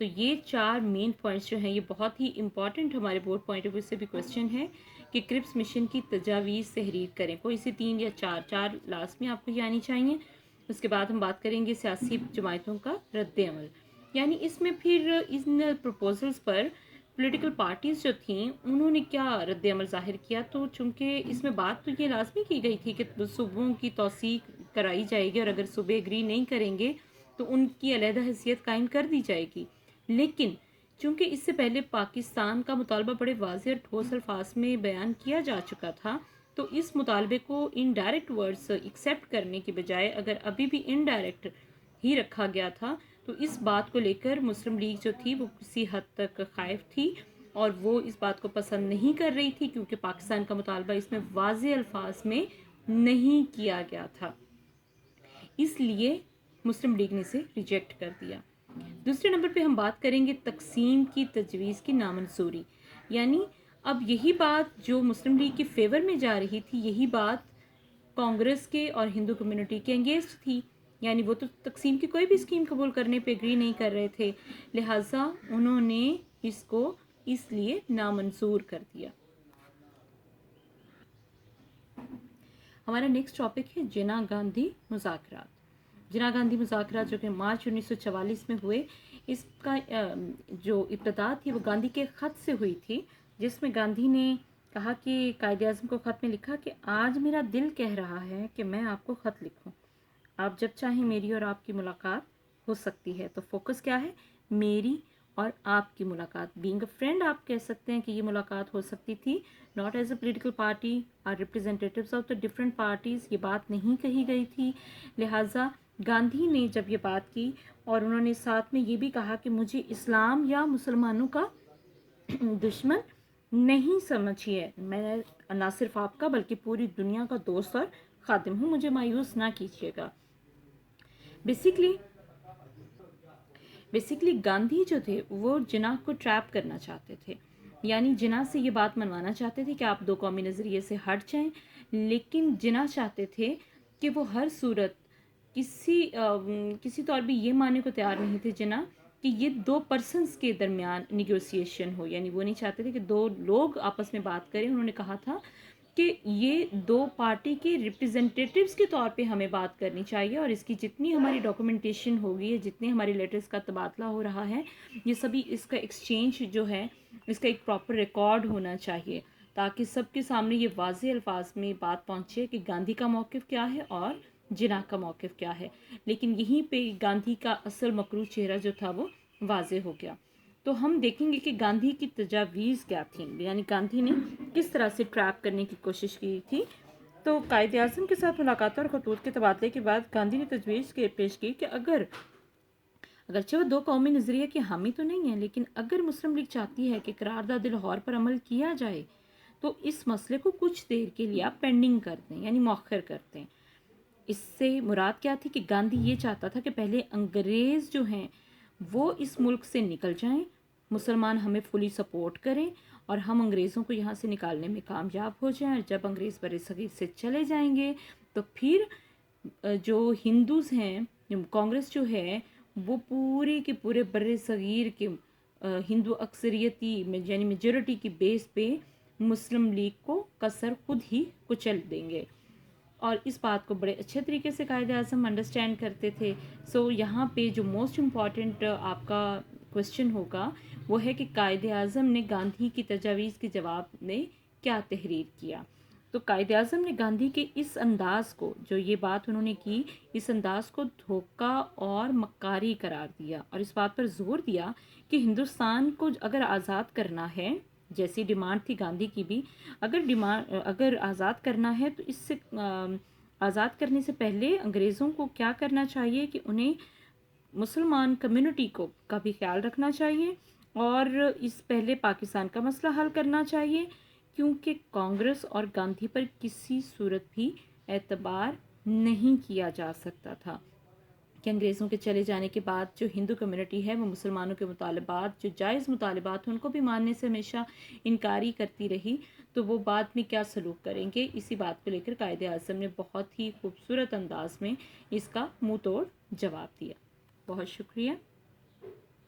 تو یہ 4 main points جو ہیں یہ بہت ہی امپورٹنٹ ہمارے بورڈ پوائنٹ آف ویو سے بھی کویسچن ہے کہ کرپس مشن کی تجاویز تحریر کریں، کوئی سے 3 یا 4 لاسٹ میں آپ کو یہ آنی چاہیے۔ اس کے بعد ہم بات کریں گے سیاسی جماعتوں کا رد عمل، یعنی اس میں پھر ان پروپوزلز پر پولیٹیکل پارٹیز جو تھیں انہوں نے کیا رد عمل ظاہر کیا۔ تو چونکہ اس میں بات تو یہ لازمی کی گئی تھی کہ صوبوں کی توسیع کرائی جائے گی، اور اگر صوبے اگری نہیں کریں گے تو ان کی علیحدہ حیثیت قائم کر دی جائے گی، لیکن چونکہ اس سے پہلے پاکستان کا مطالبہ بڑے واضح اور ٹھوس الفاظ میں بیان کیا جا چکا تھا، تو اس مطالبے کو انڈائریکٹ ورڈز ایکسیپٹ کرنے کے بجائے اگر ابھی بھی انڈائریکٹ ہی رکھا گیا تھا تو اس بات کو لے کر مسلم لیگ جو تھی وہ کسی حد تک خائف تھی، اور وہ اس بات کو پسند نہیں کر رہی تھی کیونکہ پاکستان کا مطالبہ اس میں واضح الفاظ میں نہیں کیا گیا تھا، اس لیے مسلم لیگ نے اسے ریجیکٹ کر دیا۔ دوسرے نمبر پہ ہم بات کریں گے تقسیم کی تجویز کی نامنظوری، یعنی اب یہی بات جو مسلم لیگ کے فیور میں جا رہی تھی یہی بات کانگریس کے اور ہندو کمیونٹی کے انگیسٹ تھی، یعنی وہ تو تقسیم کی کوئی بھی اسکیم قبول کرنے پہ اگری نہیں کر رہے تھے، لہٰذا انہوں نے اس کو اس لیے نامنظور کر دیا۔ ہمارا نیکسٹ ٹاپک ہے جناح گاندھی مذاکرات۔ جناح گاندھی مذاکرات جو کہ مارچ 1944 میں ہوئے، اس کا جو ابتدا تھی وہ گاندھی کے خط سے ہوئی تھی، جس میں گاندھی نے کہا کہ قائد اعظم کو خط میں لکھا کہ آج میرا دل کہہ رہا ہے کہ میں آپ کو خط لکھوں، آپ جب چاہیں میری اور آپ کی ملاقات ہو سکتی ہے۔ تو فوکس کیا ہے؟ میری اور آپ کی ملاقات، بینگ اے فرینڈ آپ کہہ سکتے ہیں کہ یہ ملاقات ہو سکتی تھی، not as a political party اور ریپرزینٹیٹیوز آف دا ڈفرینٹ پارٹیز، یہ بات نہیں کہی گئی تھی۔ لہٰذا گاندھی نے جب یہ بات کی اور انہوں نے ساتھ میں یہ بھی کہا کہ مجھے اسلام یا مسلمانوں کا دشمن نہیں سمجھیے، میں نہ صرف آپ کا بلکہ پوری دنیا کا دوست اور خادم ہوں، مجھے مایوس نہ کیجیے گا۔ بیسیکلی گاندھی جو تھے وہ جناح کو ٹریپ کرنا چاہتے تھے، یعنی جناح سے یہ بات منوانا چاہتے تھے کہ آپ دو قومی نظریے سے ہٹ جائیں، لیکن جناح چاہتے تھے کہ وہ ہر صورت کسی طور بھی یہ ماننے کو تیار نہیں تھے جناح کہ یہ 2 پرسنز کے درمیان نیگوسیشن ہو، یعنی وہ نہیں چاہتے تھے کہ 2 لوگ آپس میں بات کریں، انہوں نے کہا تھا کہ یہ 2 پارٹی کے ریپرزینٹیٹیوز کے طور پہ ہمیں بات کرنی چاہیے، اور اس کی جتنی ہماری ڈاکومنٹیشن ہوگی، جتنے ہمارے لیٹرز کا تبادلہ ہو رہا ہے، یہ سبھی اس کا ایکسچینج جو ہے اس کا ایک پراپر ریکارڈ ہونا چاہیے، تاکہ سب کے سامنے یہ واضح الفاظ میں بات پہنچے کہ گاندھی کا موقف کیا ہے اور جناح کا موقف کیا ہے۔ لیکن یہیں پہ گاندھی کا اصل مکروہ چہرہ جو تھا وہ واضح ہو گیا۔ تو ہم دیکھیں گے کہ گاندھی کی تجاویز کیا تھیں، یعنی گاندھی نے کس طرح سے ٹریپ کرنے کی کوشش کی تھی۔ تو قائد اعظم کے ساتھ ملاقات اور خطوط کے تبادلے کے بعد گاندھی نے تجویز پیش کی کہ اگرچہ وہ 2 قومی نظریے کے حامی تو نہیں ہیں، لیکن اگر مسلم لیگ چاہتی ہے کہ قرارداد لاہور پر عمل کیا جائے تو اس مسئلے کو کچھ دیر کے لیے آپ پینڈنگ کر دیں، یعنی مؤخر کر دیں۔ اس سے مراد کیا تھی کہ گاندھی یہ چاہتا تھا کہ پہلے انگریز جو ہیں وہ اس ملک سے نکل جائیں، مسلمان ہمیں فلی سپورٹ کریں اور ہم انگریزوں کو یہاں سے نکالنے میں کامیاب ہو جائیں، اور جب انگریز بر صغیر سے چلے جائیں گے تو پھر جو ہندوز ہیں، کانگریس جو ہے وہ پورے کے پورے بر صغیر کے ہندو اکثریتی یعنی میجورٹی کی بیس پہ مسلم لیگ کو کسر خود ہی کچل دیں گے، اور اس بات کو بڑے اچھے طریقے سے قائد اعظم انڈرسٹینڈ کرتے تھے۔ سو یہاں پہ جو موسٹ امپورٹنٹ آپ کا کوشچن ہوگا وہ ہے کہ قائد اعظم نے گاندھی کی تجاویز کے جواب میں کیا تحریر کیا۔ تو قائد اعظم نے گاندھی کے اس انداز کو، جو یہ بات انہوں نے کی، اس انداز کو دھوکہ اور مکاری قرار دیا، اور اس بات پر زور دیا کہ ہندوستان کو اگر آزاد کرنا ہے، جیسی ڈیمانڈ تھی گاندھی کی بھی، اگر آزاد کرنا ہے تو اس سے آزاد کرنے سے پہلے انگریزوں کو کیا کرنا چاہیے کہ انہیں مسلمان کمیونٹی کا بھی خیال رکھنا چاہیے، اور اس پہلے پاکستان کا مسئلہ حل کرنا چاہیے، کیونکہ کانگریس اور گاندھی پر کسی صورت بھی اعتبار نہیں کیا جا سکتا تھا کہ انگریزوں کے چلے جانے کے بعد جو ہندو کمیونٹی ہے وہ مسلمانوں کے مطالبات، جو جائز مطالبات ہیں، ان کو بھی ماننے سے ہمیشہ انکاری کرتی رہی، تو وہ بعد میں کیا سلوک کریں گے۔ اسی بات کو لے کر قائد اعظم نے بہت ہی خوبصورت انداز میں اس کا منہ توڑ جواب دیا۔ بہت شکریہ۔